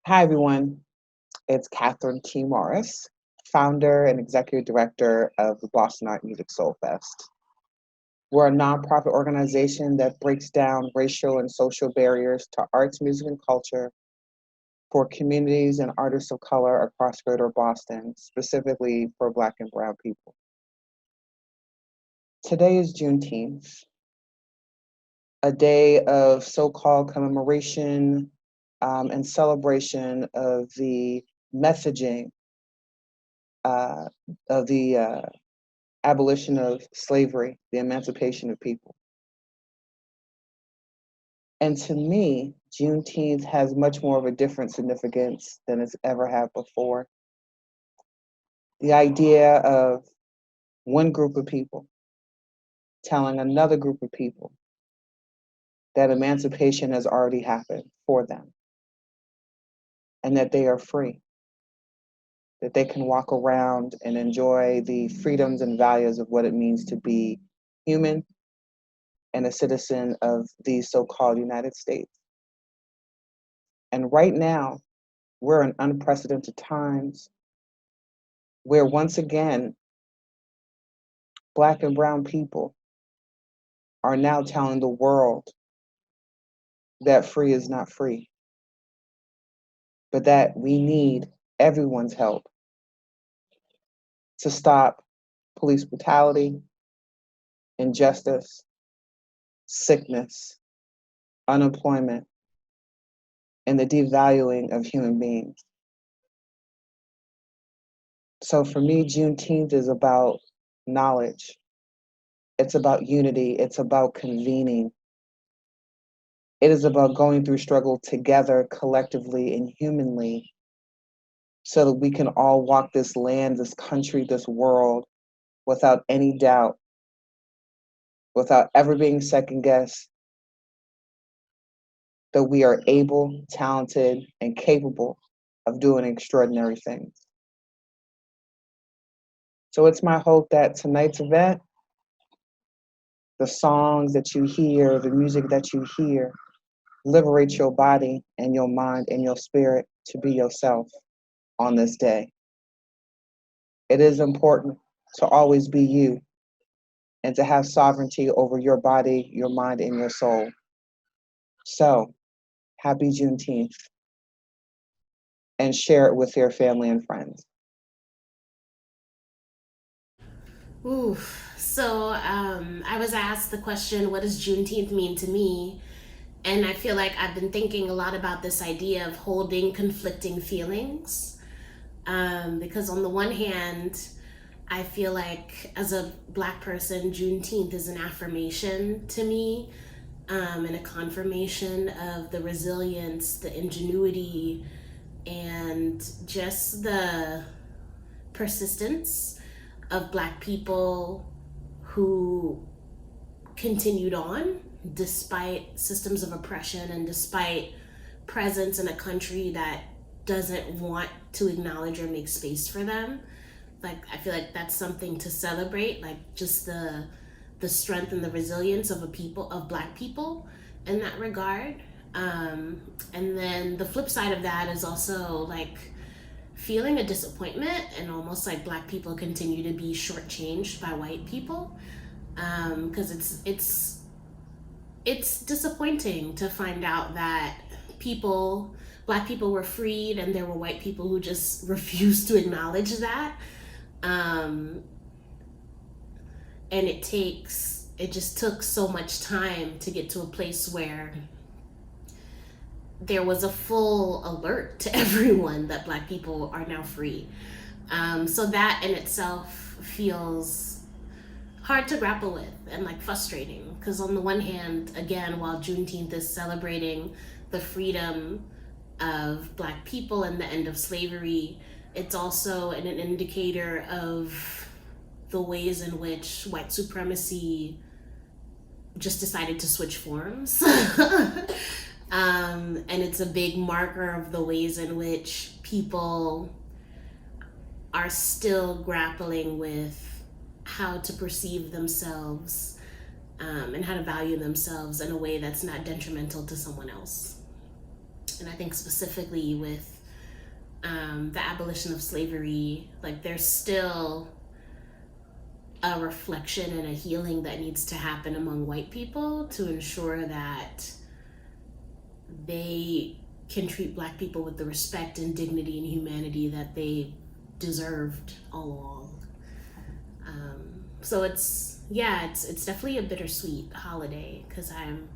Hi, everyone. It's Catherine T. Morris, founder and executive director of the Boston Art Music Soul Fest. We're a nonprofit organization that breaks down racial and social barriers to arts, music, and culture for communities and artists of color across greater Boston, specifically for Black and Brown people. Today is Juneteenth, a day of so-called commemoration and celebration of the messaging uh, of the abolition of slavery, the emancipation of people. And to me, Juneteenth has much more of a different significance than it's ever had before. The idea of one group of people telling another group of people that emancipation has already happened for them and that they are free, that they can walk around and enjoy the freedoms and values of what it means to be human and a citizen of the so-called United States. And right now, we're in unprecedented times where once again, Black and Brown people are now telling the world that free is not free, but that we need everyone's help to stop police brutality, injustice, sickness, unemployment, and the devaluing of human beings. So for me, Juneteenth is about knowledge. It's about unity. It's about convening. It is about going through struggle together, collectively and humanly, so that we can all walk this land, this country, this world without any doubt, without ever being second guessed, that we are able, talented, and capable of doing extraordinary things. So it's my hope that tonight's event, the songs that you hear, the music that you hear, liberates your body and your mind and your spirit to be yourself on this day. It is important to always be you and to have sovereignty over your body, your mind, and your soul. So, happy Juneteenth and share it with your family and friends. Ooh, I was asked the question, what does Juneteenth mean to me? And I feel like I've been thinking a lot about this idea of holding conflicting feelings. Because on the one hand, I feel like as a Black person, Juneteenth is an affirmation to me, and a confirmation of the resilience, the ingenuity, and just the persistence of Black people who continued on despite systems of oppression and despite presence in a country that doesn't want to acknowledge or make space for them. Like, I feel like that's something to celebrate, like just the strength and the resilience of Black people in that regard. And then the flip side of that is also like feeling a disappointment and almost like Black people continue to be shortchanged by white people, because it's disappointing to find out that Black people were freed and there were white people who just refused to acknowledge that. um, and it just took so much time to get to a place where there was a full alert to everyone that Black people are now free. So that in itself feels hard to grapple with and like frustrating, because on the one hand, again, while Juneteenth is celebrating the freedom of Black people and the end of slavery, it's also an indicator of the ways in which white supremacy just decided to switch forms. And it's a big marker of the ways in which people are still grappling with how to perceive themselves, and how to value themselves in a way that's not detrimental to someone else. And I think specifically with the abolition of slavery, like there's still a reflection and a healing that needs to happen among white people to ensure that they can treat Black people with the respect and dignity and humanity that they deserved all along. So it's definitely a bittersweet holiday because I'm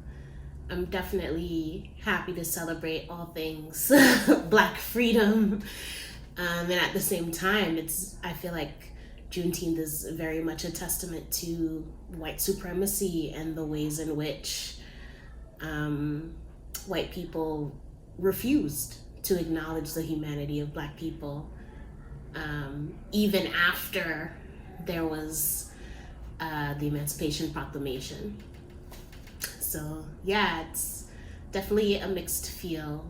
definitely happy to celebrate all things Black freedom, and at the same time, I feel like Juneteenth is very much a testament to white supremacy and the ways in which um, white people refused to acknowledge the humanity of Black people, even after there was the Emancipation Proclamation. So yeah, it's definitely a mixed feel.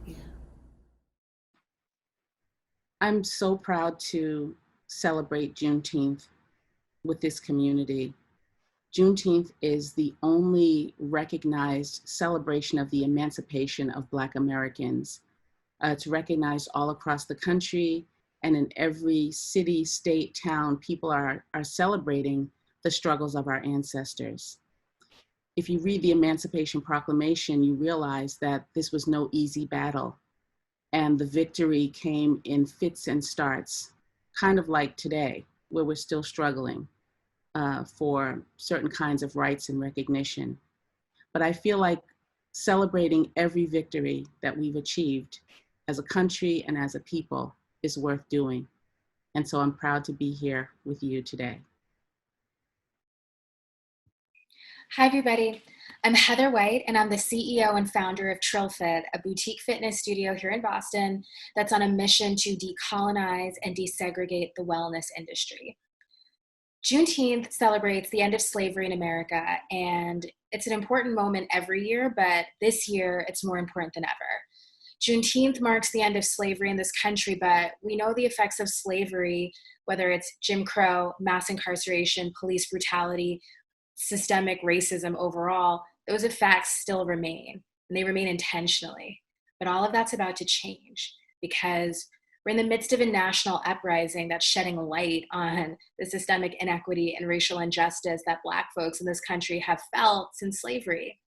Yeah. I'm so proud to celebrate Juneteenth with this community. Juneteenth is the only recognized celebration of the emancipation of Black Americans. It's recognized all across the country, and in every city, state, town, people are celebrating the struggles of our ancestors. If you read the Emancipation Proclamation, you realize that this was no easy battle, and the victory came in fits and starts, kind of like today, where we're still struggling for certain kinds of rights and recognition. But I feel like celebrating every victory that we've achieved as a country and as a people is worth doing. And so I'm proud to be here with you today. Hi, everybody. I'm Heather White, and I'm the CEO and founder of Trillfit, a boutique fitness studio here in Boston that's on a mission to decolonize and desegregate the wellness industry. Juneteenth celebrates the end of slavery in America, and it's an important moment every year, but this year it's more important than ever. Juneteenth marks the end of slavery in this country, but we know the effects of slavery, whether it's Jim Crow, mass incarceration, police brutality, systemic racism overall, those effects still remain, and they remain intentionally. But all of that's about to change because we're in the midst of a national uprising that's shedding light on the systemic inequity and racial injustice that Black folks in this country have felt since slavery.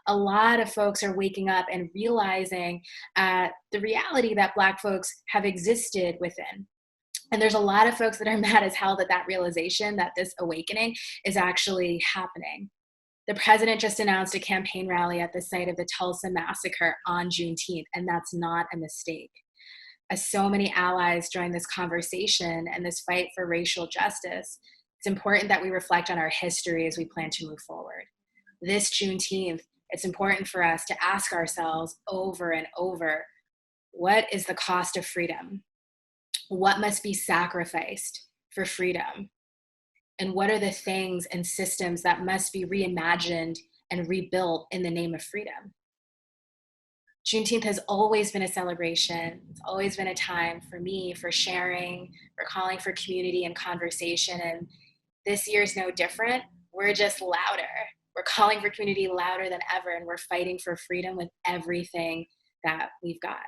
A lot of folks are waking up and realizing the reality that Black folks have existed within. And there's a lot of folks that are mad as hell that realization, that this awakening is actually happening. The president just announced a campaign rally at the site of the Tulsa massacre on Juneteenth, and that's not a mistake. As so many allies join this conversation and this fight for racial justice, it's important that we reflect on our history as we plan to move forward. This Juneteenth, it's important for us to ask ourselves over and over, what is the cost of freedom? What must be sacrificed for freedom? And what are the things and systems that must be reimagined and rebuilt in the name of freedom? Juneteenth has always been a celebration. It's always been a time for me, for sharing, for calling for community and conversation. And this year is no different. We're just louder. We're calling for community louder than ever, and we're fighting for freedom with everything that we've got.